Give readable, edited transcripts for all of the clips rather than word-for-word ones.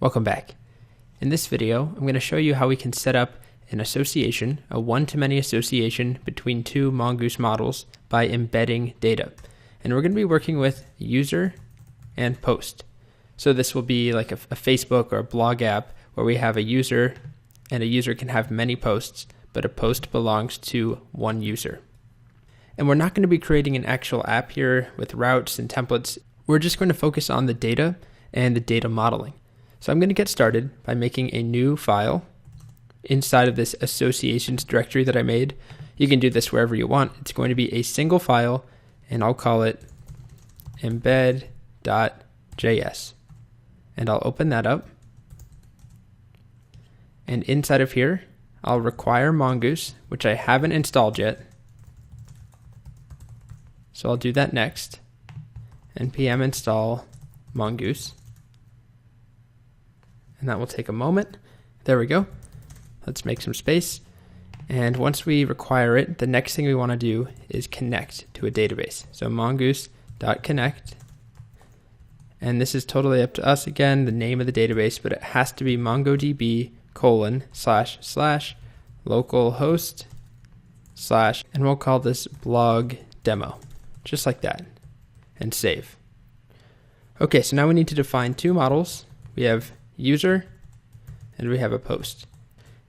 Welcome back. In this video, I'm going to show you how we can set up an association, a one-to-many association between two Mongoose models by embedding data. And we're going to be working with user and post. So this will be like a Facebook or a blog app where we have a user, and a user can have many posts, but a post belongs to one user. And we're not going to be creating an actual app here with routes and templates. We're just going to focus on the data and the data modeling. So I'm going to get started by making a new file inside of this associations directory that I made. You can do this wherever you want. It's going to be a single file, and I'll call it embed.js. And I'll open that up. And inside of here, I'll require Mongoose, which I haven't installed yet. So I'll do that next. npm install Mongoose. And that will take a moment. There we go. Let's make some space. And once we require it, the next thing we want to do is connect to a database. So mongoose.connect. And this is totally up to us again, the name of the database, but it has to be mongodb://localhost/ and we'll call this blog demo, just like that, and save. Okay, so now we need to define two models. We have user and we have a post.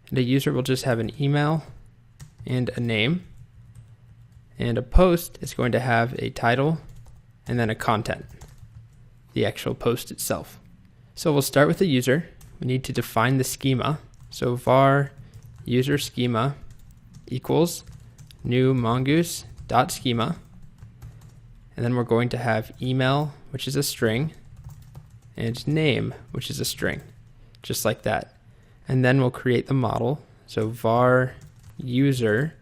And a user will just have an email and a name, and a post is going to have a title and then a content, the actual post itself. So we'll start with the user. We need to define the schema. So var user schema equals new mongoose.schema. And then we're going to have email, which is a string, and name, which is a string, just like that. And then we'll create the model. So var user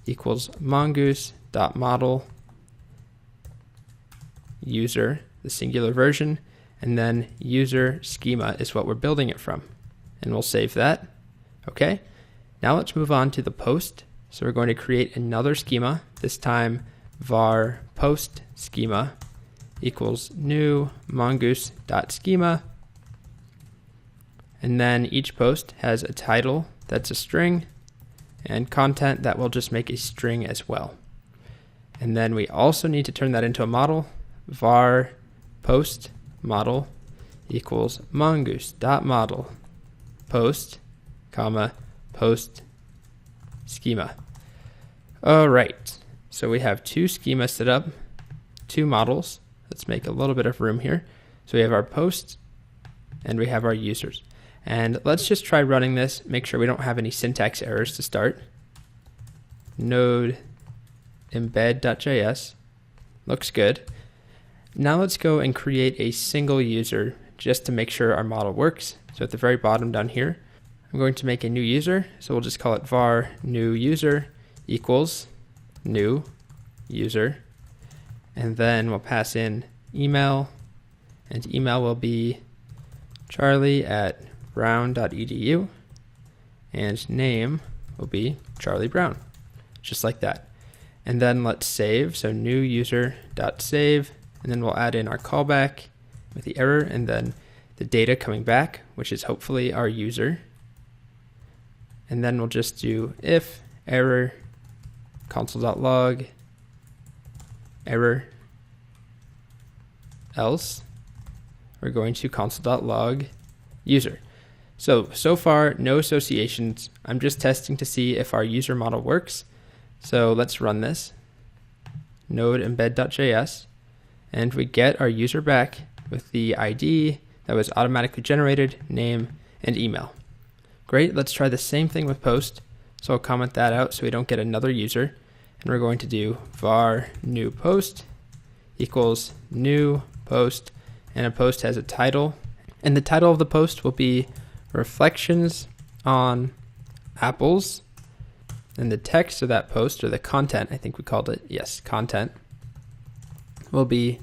equals mongoose.model user, the singular version, and then user schema is what we're building it from. And we'll save that. Okay, now let's move on to the post. So we're going to create another schema, this time var post schema equals new mongoose.schema. And then each post has a title that's a string and content that will just make a string as well. And then we also need to turn that into a model. Var post model equals mongoose.model post, comma, post schema. All right, so we have two schemas set up, two models. Let's make a little bit of room here. So we have our posts and we have our users. And let's just try running this, make sure we don't have any syntax errors to start. Node embed.js looks good. Now let's go and create a single user just to make sure our model works. So at the very bottom down here, I'm going to make a new user. So we'll just call it var new user equals new user. And then we'll pass in email, and email will be charlie@brown.edu, and name will be Charlie Brown, just like that. And then let's save. So new user.save, and then we'll add in our callback with the error, and then the data coming back, which is hopefully our user. And then we'll just do if error console.log error, else we're going to console.log user. So far, no associations. I'm just testing to see if our user model works. So let's run this. Node embed.js, and we get our user back with the ID that was automatically generated, name, and email. Great, let's try the same thing with post. So I'll comment that out so we don't get another user. And we're going to do var new post equals new post, and a post has a title. And the title of the post will be reflections on apples. And the text of that post, or the content, I think we called it, yes, content, will be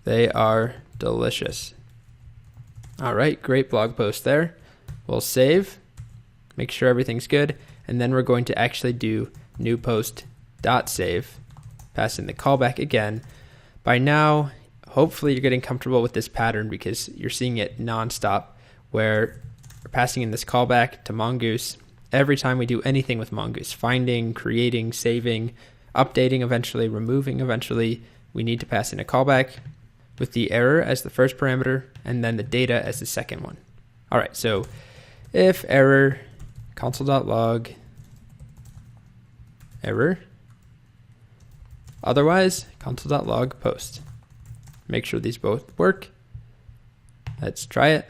they are delicious. All right, great blog post there. We'll save, make sure everything's good, and then we're going to actually do new post.save, pass in the callback again. By now, hopefully you're getting comfortable with this pattern because you're seeing it nonstop, where we're passing in this callback to Mongoose every time we do anything with Mongoose, finding, creating, saving, updating eventually, removing eventually. We need to pass in a callback with the error as the first parameter and then the data as the second one. All right, so if error console.log error, otherwise console.log post. Make sure these both work. Let's try it.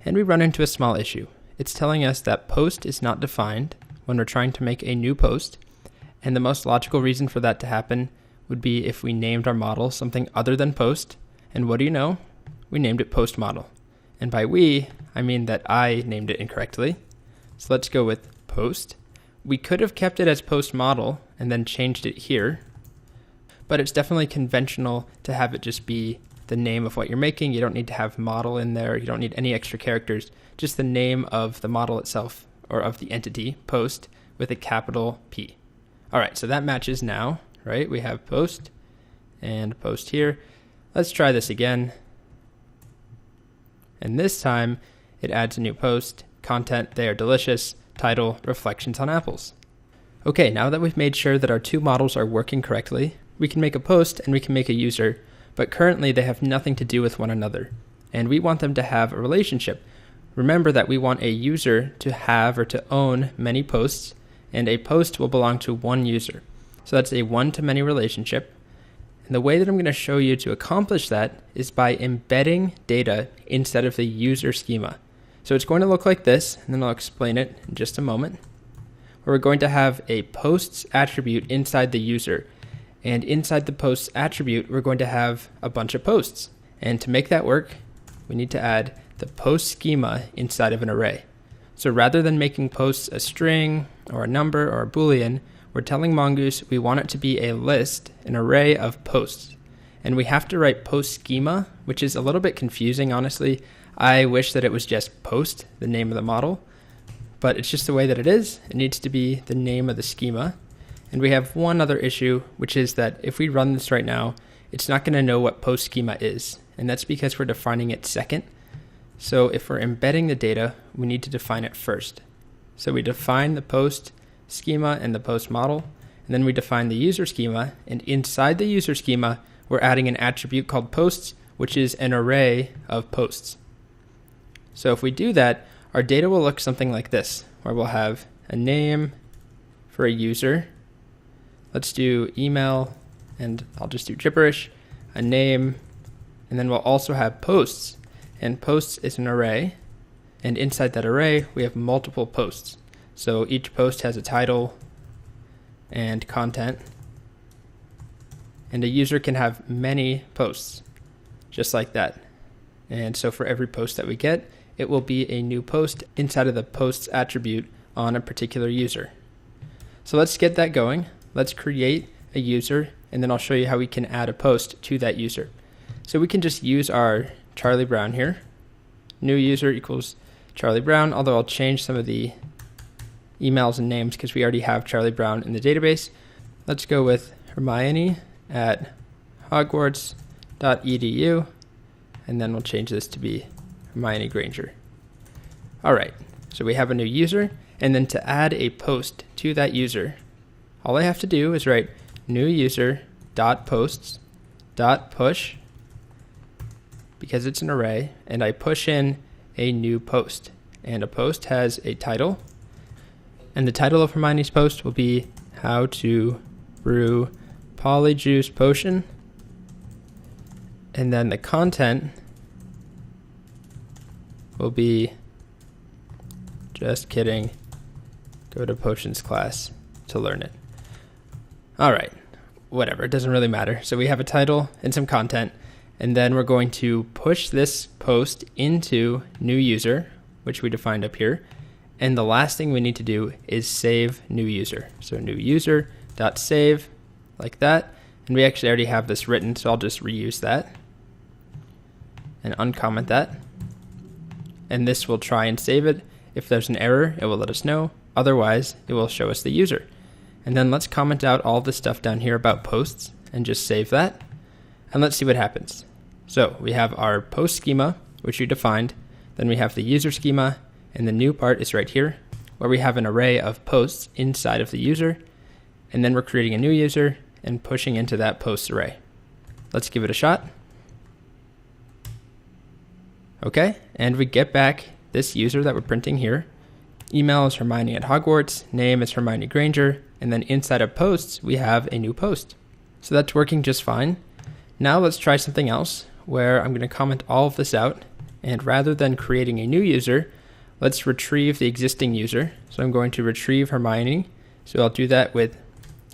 And we run into a small issue. It's telling us that post is not defined when we're trying to make a new post. And the most logical reason for that to happen would be if we named our model something other than post. And what do you know? We named it post model. And by we, I mean that I named it incorrectly. So let's go with post. We could have kept it as post model and then changed it here, but it's definitely conventional to have it just be the name of what you're making. You don't need to have model in there. You don't need any extra characters, just the name of the model itself or of the entity, post, with a capital P. All right, so that matches now, right? We have post and post here. Let's try this again. And this time it adds a new post, content, they are delicious, title, reflections on apples. Okay, now that we've made sure that our two models are working correctly, we can make a post and we can make a user, but currently they have nothing to do with one another, and we want them to have a relationship. Remember that we want a user to have or to own many posts, and a post will belong to one user. So that's a one-to-many relationship. And the way that I'm going to show you to accomplish that is by embedding data inside of the user schema. So it's going to look like this, and then I'll explain it in just a moment. Where we're going to have a posts attribute inside the user. And inside the posts attribute, we're going to have a bunch of posts. And to make that work, we need to add the post schema inside of an array. So rather than making posts a string or a number or a Boolean, we're telling Mongoose we want it to be a list, an array of posts. And we have to write post schema, which is a little bit confusing, honestly. I wish that it was just post, the name of the model, but it's just the way that it is. It needs to be the name of the schema. And we have one other issue, which is that if we run this right now, it's not going to know what post schema is. And that's because we're defining it second. So if we're embedding the data, we need to define it first. So we define the post schema and the post model, and then we define the user schema, and inside the user schema we're adding an attribute called posts, which is an array of posts. So if we do that, our data will look something like this, where we'll have a name for a user. Let's do email, and I'll just do gibberish, a name, and then we'll also have posts, and posts is an array, and inside that array we have multiple posts. So each post has a title and content, and a user can have many posts, just like that. And so for every post that we get, it will be a new post inside of the posts attribute on a particular user. So let's get that going. Let's create a user, and then I'll show you how we can add a post to that user. So we can just use our Charlie Brown here. New user equals Charlie Brown, although I'll change some of the emails and names because we already have Charlie Brown in the database. Let's go with Hermione at Hogwarts.edu, and then we'll change this to be Hermione Granger. All right, so we have a new user, and then to add a post to that user, all I have to do is write new user dot posts dot push, because it's an array, and I push in a new post, and a post has a title. And the title of Hermione's post will be how to brew polyjuice potion. And then the content will be, just kidding, go to potions class to learn it. All right, whatever, it doesn't really matter. So we have a title and some content, and then we're going to push this post into new user, which we defined up here. And the last thing we need to do is save new user. So new user dot save, like that. And we actually already have this written, so I'll just reuse that and uncomment that. And this will try and save it. If there's an error, it will let us know. Otherwise, it will show us the user. And then let's comment out all the stuff down here about posts and just save that. And let's see what happens. So we have our post schema, which we defined. Then we have the user schema, and the new part is right here, where we have an array of posts inside of the user, and then we're creating a new user and pushing into that post array. Let's give it a shot. Okay, and we get back this user that we're printing here. Email is Hermione at Hogwarts, name is Hermione Granger, and then inside of posts, we have a new post. So that's working just fine. Now let's try something else where I'm going to comment all of this out, and rather than creating a new user, let's retrieve the existing user. So I'm going to retrieve Hermione. So I'll do that with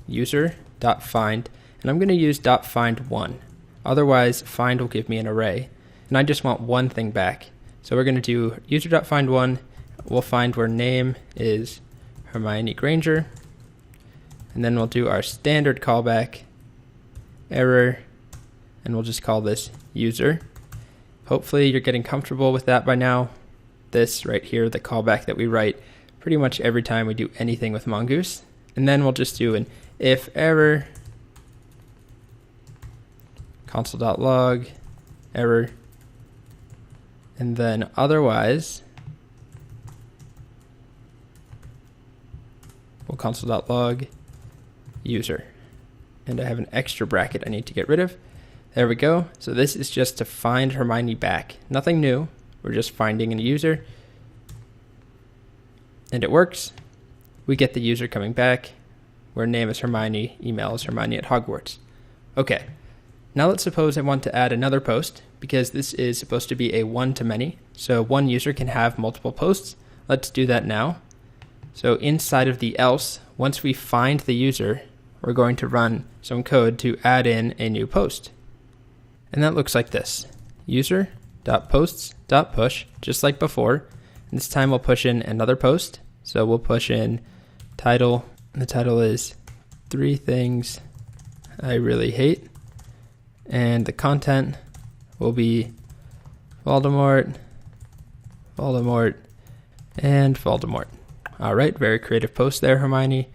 user.find, and I'm going to use .find1. Otherwise, find will give me an array, and I just want one thing back. So we're going to do user.find1. We'll find where name is Hermione Granger, and then we'll do our standard callback, error, and we'll just call this user. Hopefully you're getting comfortable with that by now. This right here, the callback that we write pretty much every time we do anything with Mongoose. And then we'll just do an if error, console.log, error, and then otherwise, we'll console.log user. And I have an extra bracket I need to get rid of. There we go. So this is just to find Hermione back. Nothing new. We're just finding a user. And it works. We get the user coming back, where name is Hermione, email is Hermione at Hogwarts. Okay. Now let's suppose I want to add another post, because this is supposed to be a one-to-many. So one user can have multiple posts. Let's do that now. So inside of the else, once we find the user, we're going to run some code to add in a new post. And that looks like this. User.posts.push, just like before. And this time we'll push in another post. So we'll push in title. And the title is 3 Things I Really Hate. And the content will be Voldemort, Voldemort, and Voldemort. All right, very creative post there, Hermione.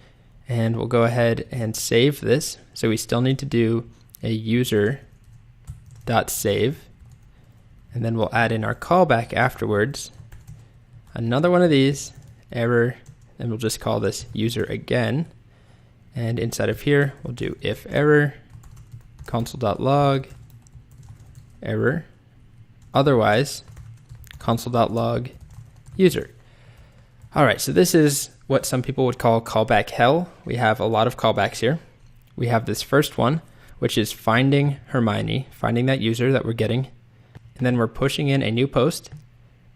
And we'll go ahead and save this. So we still need to do a user.save. And then we'll add in our callback afterwards. Another one of these, error, and we'll just call this user again. And inside of here, we'll do if error, console.log, error. Otherwise, console.log user. All right, so this is what some people would call callback hell. We have a lot of callbacks here. We have this first one, which is finding Hermione, finding that user that we're getting. And then we're pushing in a new post,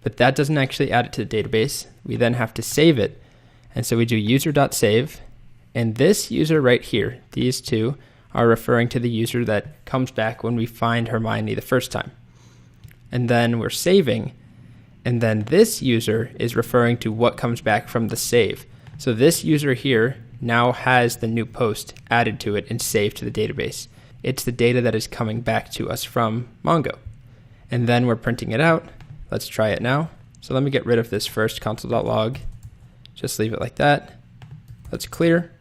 but that doesn't actually add it to the database. We then have to save it. And so we do user.save. And this user right here, these two, are referring to the user that comes back when we find Hermione the first time. And then we're saving. And then this user is referring to what comes back from the save. So this user here now has the new post added to it and saved to the database. It's the data that is coming back to us from Mongo. And then we're printing it out. Let's try it now. So let me get rid of this first console.log. Just leave it like that. Let's clear.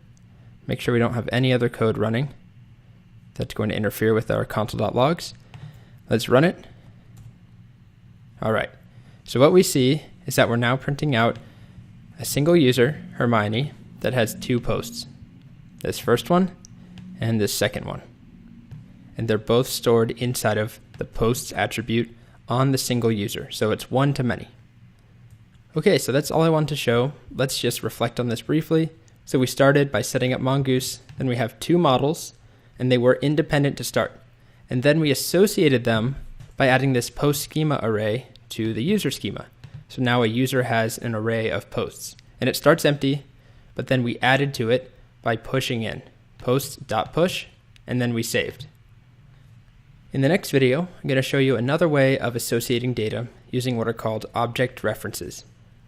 Make sure we don't have any other code running that's going to interfere with our console.logs. Let's run it. All right. So what we see is that we're now printing out a single user, Hermione, that has 2 posts. This first one and this second one. And they're both stored inside of the posts attribute on the single user. So it's one-to-many. Okay, so that's all I want to show. Let's just reflect on this briefly. So we started by setting up Mongoose. Then we have 2 models, and they were independent to start. And then we associated them by adding this post schema array to the user schema. So now a user has an array of posts, and it starts empty, but then we added to it by pushing in post.push, and then we saved. In the next video, I'm going to show you another way of associating data using what are called object references.